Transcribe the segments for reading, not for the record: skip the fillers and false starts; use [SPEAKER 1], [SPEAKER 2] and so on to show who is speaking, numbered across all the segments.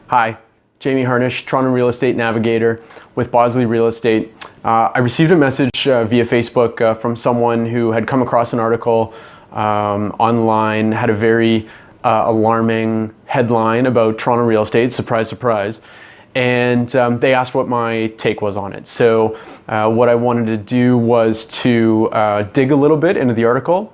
[SPEAKER 1] Hi, Jamie Harnish, Toronto Real Estate Navigator with Bosley Real Estate. I received a message via Facebook from someone who had come across an article online, had a very alarming headline about Toronto real estate, surprise, surprise, and they asked what my take was on it. So what I wanted to do was to dig a little bit into the article,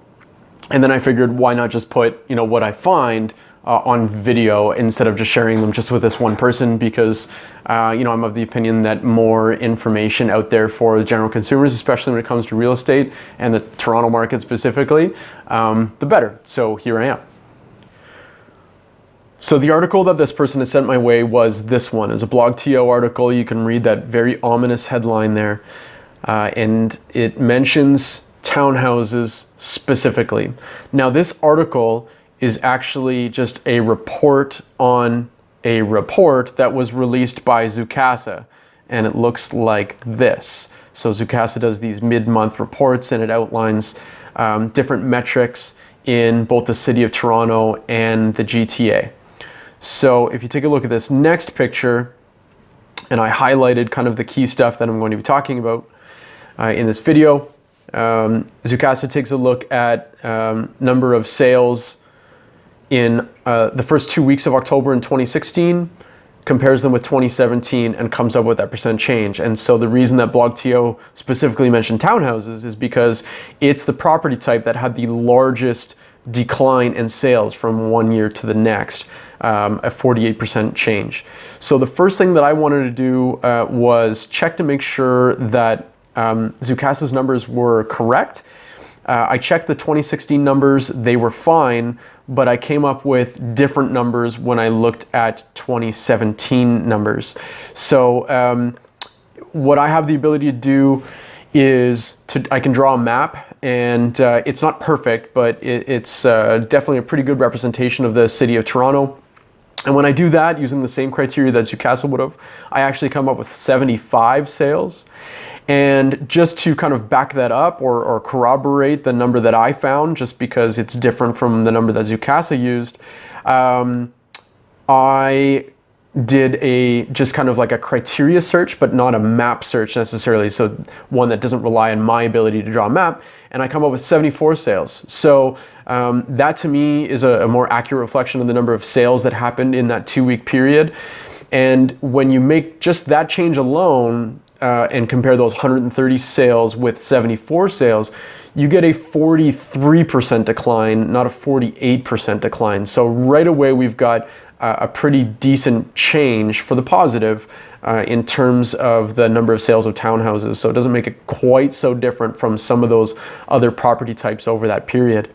[SPEAKER 1] and then I figured why not just put what I find on video instead of just sharing them just with this one person, because I'm of the opinion that more information out there for the general consumers, especially when it comes to real estate and the Toronto market specifically, the better. So here I am. So the article that this person has sent my way was this one. It's a BlogTO article. You can read that very ominous headline there, and it mentions townhouses specifically. Now this article is actually just a report on a report that was released by Zoocasa, and it looks like this. So Zoocasa does these mid-month reports, and it outlines different metrics in both the city of Toronto and the GTA. So if you take a look at this next picture, and I highlighted kind of the key stuff that I'm going to be talking about in this video, Zoocasa takes a look at number of sales in the first 2 weeks of October in 2016, compares them with 2017, and comes up with that percent change. And so the reason that BlogTO specifically mentioned townhouses is because it's the property type that had the largest decline in sales from one year to the next, a 48% change. So the first thing that I wanted to do was check to make sure that Zoocasa's numbers were correct. I checked the 2016 numbers, they were fine, but I came up with different numbers when I looked at 2017 numbers. So what I have the ability to do is I can draw a map, and it's not perfect, but it's definitely a pretty good representation of the city of Toronto. And when I do that using the same criteria that Zoocasa would have, I actually come up with 75 sales. And just to kind of back that up or corroborate the number that I found, just because it's different from the number that Zoocasa used, I did just kind of like a criteria search, but not a map search necessarily. So one that doesn't rely on my ability to draw a map. And I come up with 74 sales. So that to me is a more accurate reflection of the number of sales that happened in that 2-week period. And when you make just that change alone, and compare those 130 sales with 74 sales, you get a 43% decline, not a 48% decline. So right away we've got a pretty decent change for the positive in terms of the number of sales of townhouses. So it doesn't make it quite so different from some of those other property types over that period.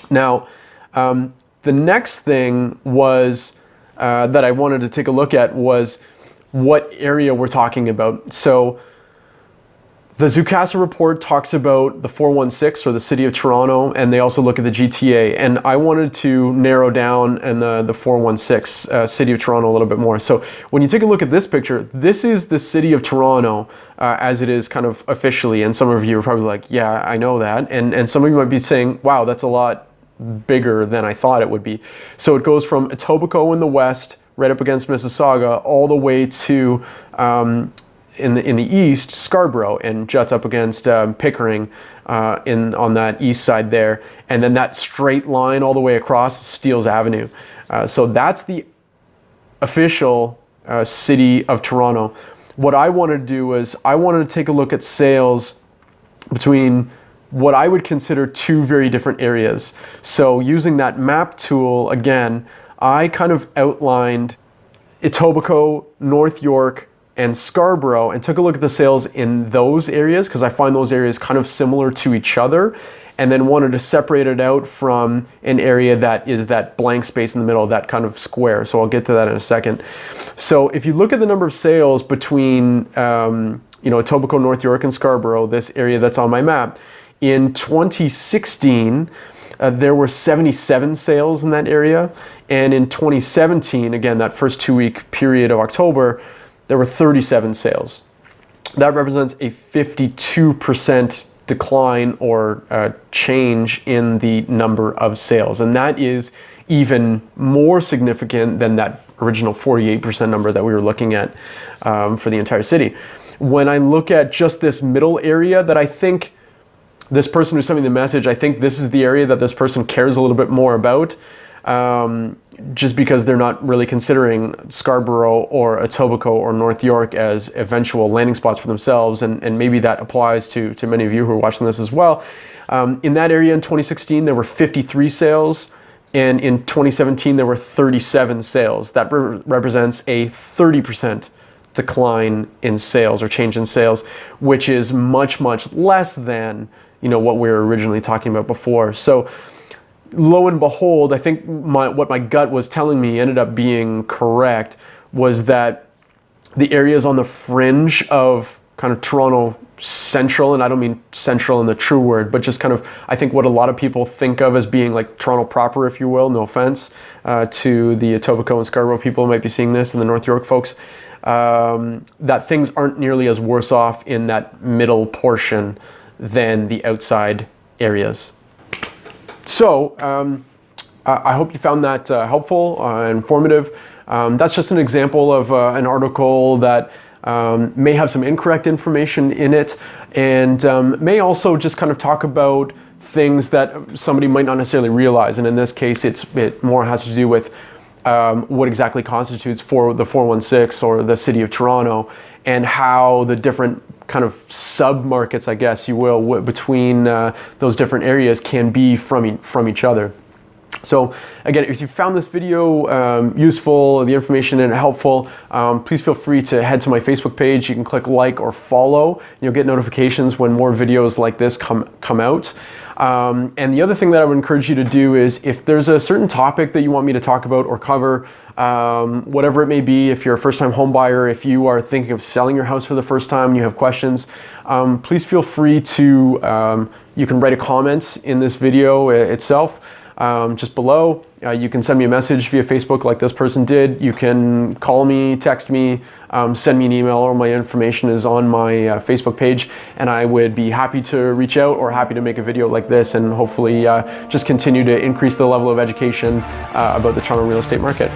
[SPEAKER 1] Now, the next thing was that I wanted to take a look at was what area we're talking about. So the Zoocasa report talks about the 416 or the city of Toronto, and they also look at the GTA. And I wanted to narrow down in the 416 city of Toronto a little bit more. So when you take a look at this picture, this is the city of Toronto as it is kind of officially. And some of you are probably like, yeah, I know that. And some of you might be saying, wow, that's a lot bigger than I thought it would be. So it goes from Etobicoke in the west, right up against Mississauga, all the way to in the east, Scarborough, and juts up against Pickering on that east side there, and then that straight line all the way across Steeles Avenue. So that's the official city of Toronto. What I wanted to do was I wanted to take a look at sales between what I would consider two very different areas. So using that map tool again, I kind of outlined Etobicoke, North York, and Scarborough, and took a look at the sales in those areas because I find those areas kind of similar to each other, and then wanted to separate it out from an area that is that blank space in the middle, that kind of square. So I'll get to that in a second. So if you look at the number of sales between Etobicoke, North York, and Scarborough, this area that's on my map, in 2016, there were 77 sales in that area, and in 2017, again, that first 2-week period of October, there were 37 sales. That represents a 52% decline or change in the number of sales, and that is even more significant than that original 48% number that we were looking at for the entire city. When I look at just this middle area that I think this person who sent me the message, I think this is the area that this person cares a little bit more about, just because they're not really considering Scarborough or Etobicoke or North York as eventual landing spots for themselves, and maybe that applies to many of you who are watching this as well. In that area in 2016, there were 53 sales, and in 2017, there were 37 sales. That represents a 30% decline in sales or change in sales, which is much, much less than, you know, what we were originally talking about before. So lo and behold, I think what my gut was telling me ended up being correct, was that the areas on the fringe of kind of Toronto Central, and I don't mean central in the true word, but just kind of, I think what a lot of people think of as being like Toronto proper, if you will, no offense to the Etobicoke and Scarborough people who might be seeing this, and the North York folks, that things aren't nearly as worse off in that middle portion than the outside areas. So I hope you found that helpful, informative. That's just an example of an article that may have some incorrect information in it, and may also just kind of talk about things that somebody might not necessarily realize. And in this case, it more has to do with what exactly constitutes for the 416 or the City of Toronto, and how the different kind of sub-markets, I guess you will, between those different areas can be from each other. So again, if you found this video useful, the information in it helpful, please feel free to head to my Facebook page. You can click like or follow, and you'll get notifications when more videos like this come out. And the other thing that I would encourage you to do is, if there's a certain topic that you want me to talk about or cover, whatever it may be, if you're a first-time home buyer, if you are thinking of selling your house for the first time and you have questions, please feel free to, you can write a comment in this video itself, just below. You can send me a message via Facebook like this person did. You can call me, text me, send me an email. All my information is on my Facebook page, and I would be happy to reach out or happy to make a video like this, and hopefully just continue to increase the level of education about the Toronto real estate market.